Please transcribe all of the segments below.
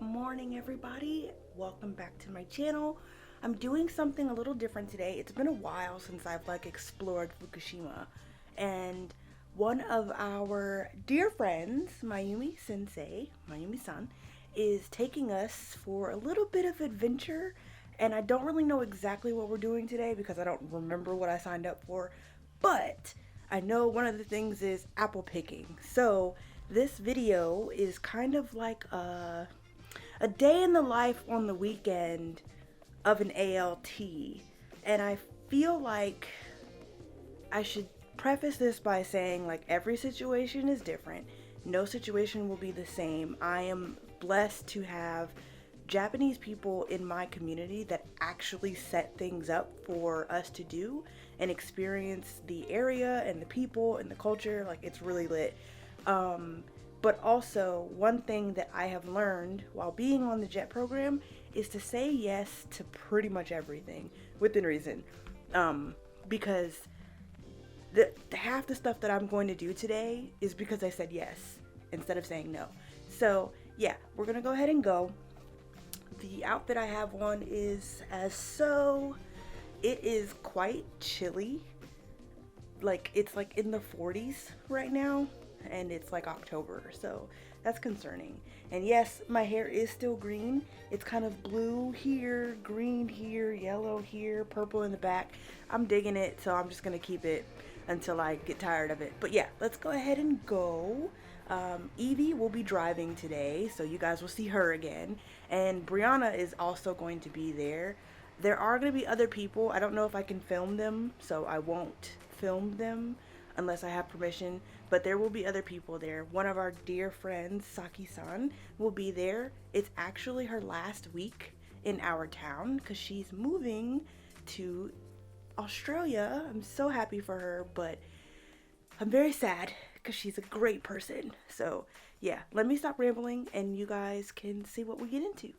morning, everybody. Welcome back to my channel. I'm doing something a little different today. It's been a while since I've explored Fukushima, and one of our dear friends, Mayumi-san, is taking us for a little bit of adventure. And I don't really know exactly what we're doing today because I don't remember what I signed up for, but I know one of the things is apple picking. So this video is kind of like a day in the life on the weekend of an ALT. And I feel like I should preface this by saying every situation is different. No situation will be the same. I am blessed to have Japanese people in my community that actually set things up for us to do and experience the area and the people and the culture. It's really lit. But also, one thing that I have learned while being on the JET program is to say yes to pretty much everything within reason. Because the half the stuff that I'm going to do today is because I said yes instead of saying no. So yeah, we're gonna go ahead and go. The outfit I have on is it is quite chilly. It's in the 40s right now, and it's October, so that's concerning. And yes, my hair is still green. It's kind of blue here, green here, yellow here, purple in the back. I'm digging it, so I'm just gonna keep it until I get tired of it. But yeah, let's go ahead and go. Evie will be driving today, so you guys will see her again. And Brianna is also going to be there. There are going to be other people. I don't know if I can film them, so I won't film them unless I have permission. But there will be other people there. One of our dear friends, Saki-san, will be there. It's actually her last week in our town because she's moving to Australia. I'm so happy for her, but I'm very sad because she's a great person. So yeah, let me stop rambling and you guys can see what we get into.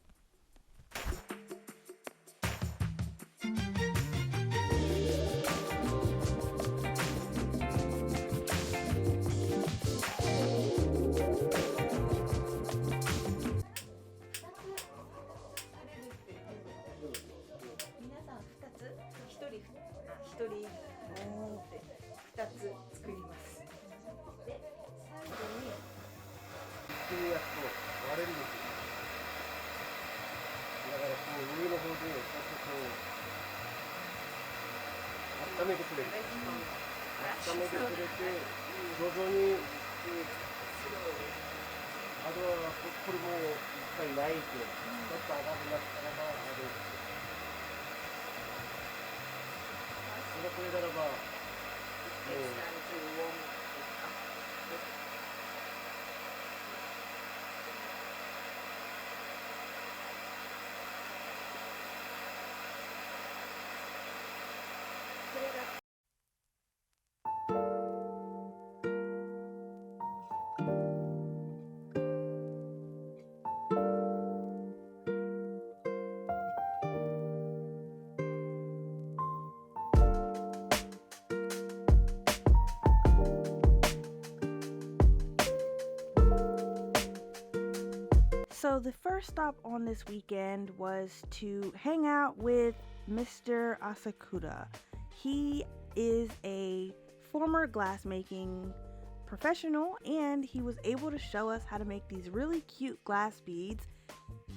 So the first stop on this weekend was to hang out with Mr. Asakura. He is a former glassmaking professional, and he was able to show us how to make these really cute glass beads.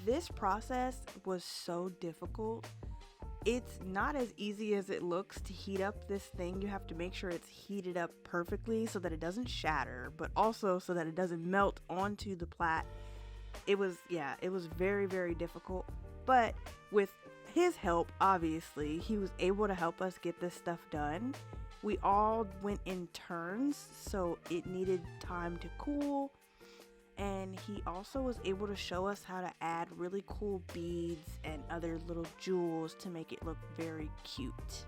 This process was so difficult. It's not as easy as it looks to heat up this thing. You have to make sure it's heated up perfectly so that it doesn't shatter, but also so that it doesn't melt onto the plait. It was very, very difficult, but with his help, obviously, he was able to help us get this stuff done. We all went in turns, so it needed time to cool, and he also was able to show us how to add really cool beads and other little jewels to make it look very cute.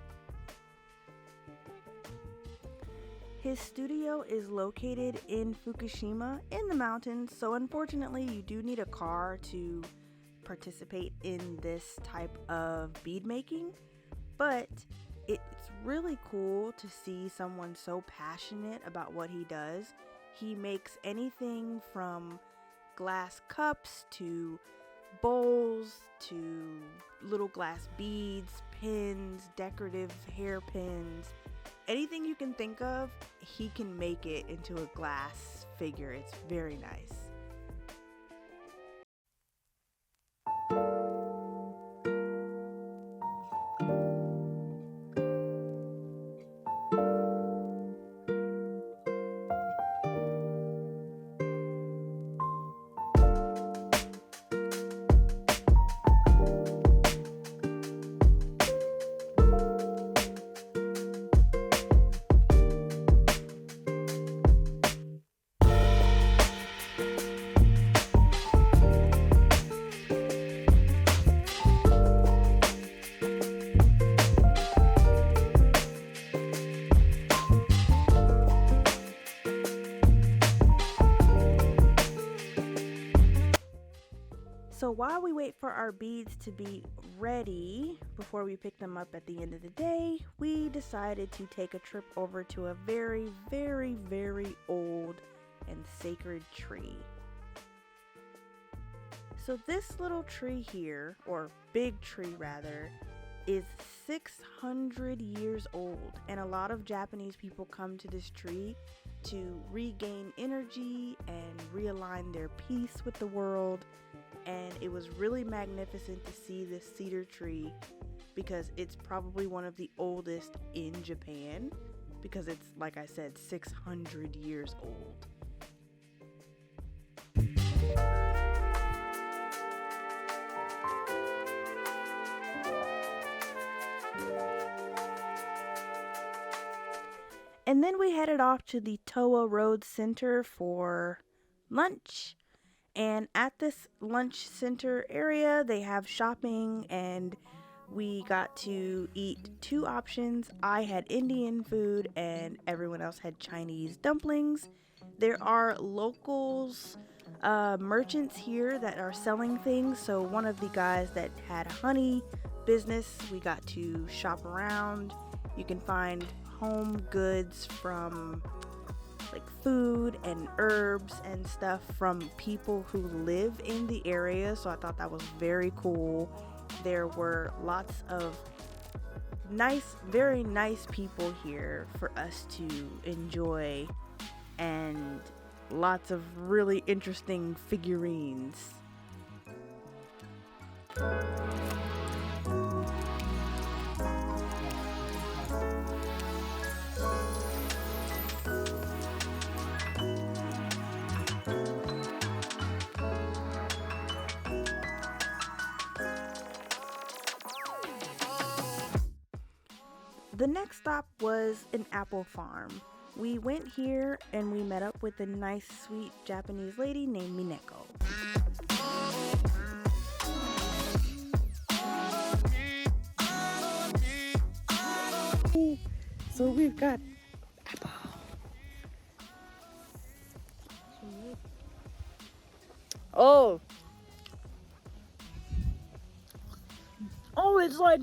His studio is located in Fukushima in the mountains, so unfortunately you do need a car to participate in this type of bead making, but it's really cool to see someone so passionate about what he does. He makes anything from glass cups to bowls to little glass beads, pins, decorative hairpins, anything you can think of, he can make it into a glass figure. It's very nice. So while we wait for our beads to be ready before we pick them up at the end of the day, we decided to take a trip over to a very, very, very old and sacred tree. So this little tree here, or big tree rather, is 600 years old, and a lot of Japanese people come to this tree to regain energy and realign their peace with the world. And it was really magnificent to see this cedar tree because it's probably one of the oldest in Japan, because it's, like I said, 600 years old. And then we headed off to the Toa Road Center for lunch. And at this lunch center area, they have shopping, and we got to eat two options. I had Indian food and everyone else had Chinese dumplings. There are locals, merchants here that are selling things. So one of the guys that had a honey business, we got to shop around. You can find home goods from like food and herbs and stuff from people who live in the area, so I thought that was very cool. There were lots of nice, very nice people here for us to enjoy, and lots of really interesting figurines. The next stop was an apple farm. We went here and we met up with a nice, sweet Japanese lady named Mineko. So we've got apple. Oh, it's like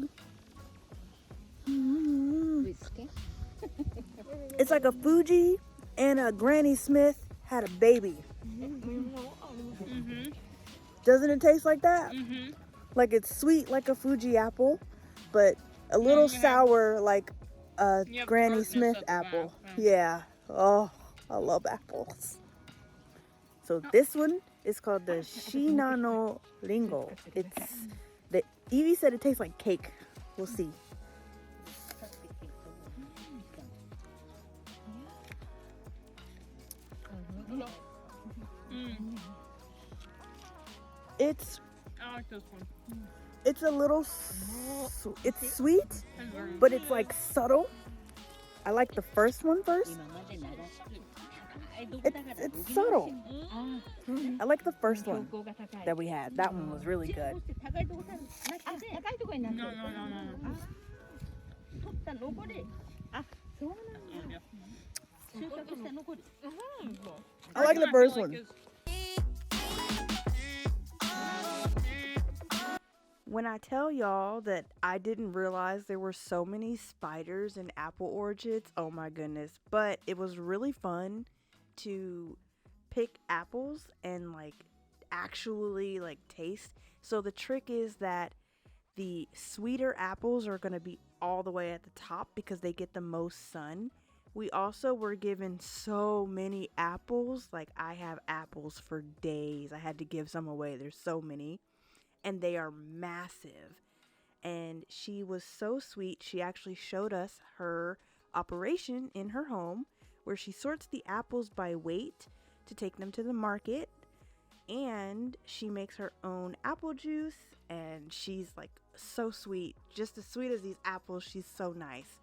it's like a Fuji and a Granny Smith had a baby. Mm-hmm. Doesn't it taste like that? Mm-hmm. Like it's sweet like a Fuji apple, but a little sour like a Granny Smith apple. Yeah. Oh, I love apples. So this one is called the Shinano Ringo. Evie said it tastes like cake. We'll see. I like this one. It's a little, it's sweet, but it's like subtle. I like the first one first. It's subtle. I like the first one that we had. That one was really good. No. I like the first one. When I tell y'all that I didn't realize there were so many spiders in apple orchards, oh my goodness. But it was really fun to pick apples and like actually like taste. So the trick is that the sweeter apples are going to be all the way at the top because they get the most sun. We also were given so many apples. Like, I have apples for days. I had to give some away. There's so many. And they are massive. And she was so sweet. She actually showed us her operation in her home where she sorts the apples by weight to take them to the market. And she makes her own apple juice. And she's like so sweet. Just as sweet as these apples. She's so nice.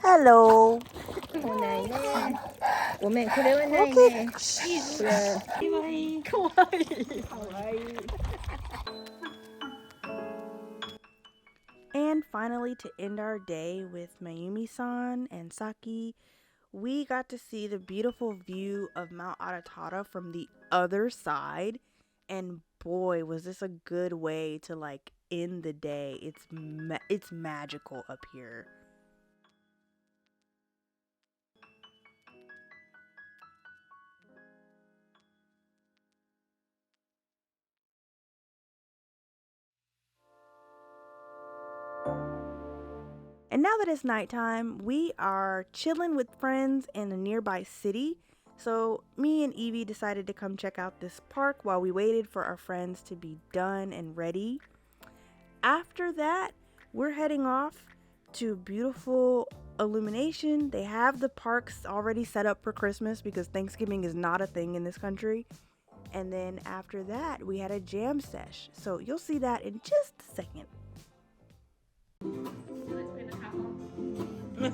Hello. もうないね。ごめん、これはないね。これは。かわいい。かわいい。And finally, to end our day with Mayumi-san and Saki, we got to see the beautiful view of Mount Aratara from the other side. And boy, was this a good way to like end the day. It's magical up here. And now that it's nighttime, we are chilling with friends in a nearby city. So me and Evie decided to come check out this park while we waited for our friends to be done and ready. After that, we're heading off to beautiful illumination. They have the parks already set up for Christmas because Thanksgiving is not a thing in this country. And then after that, we had a jam sesh. So you'll see that in just a second. I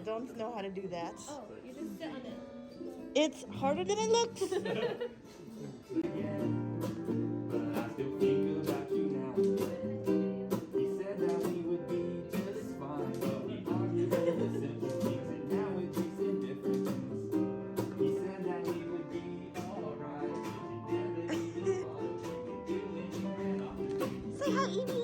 don't know how to do that. Oh, you just sit on it. It's harder than it looks. Say how Evie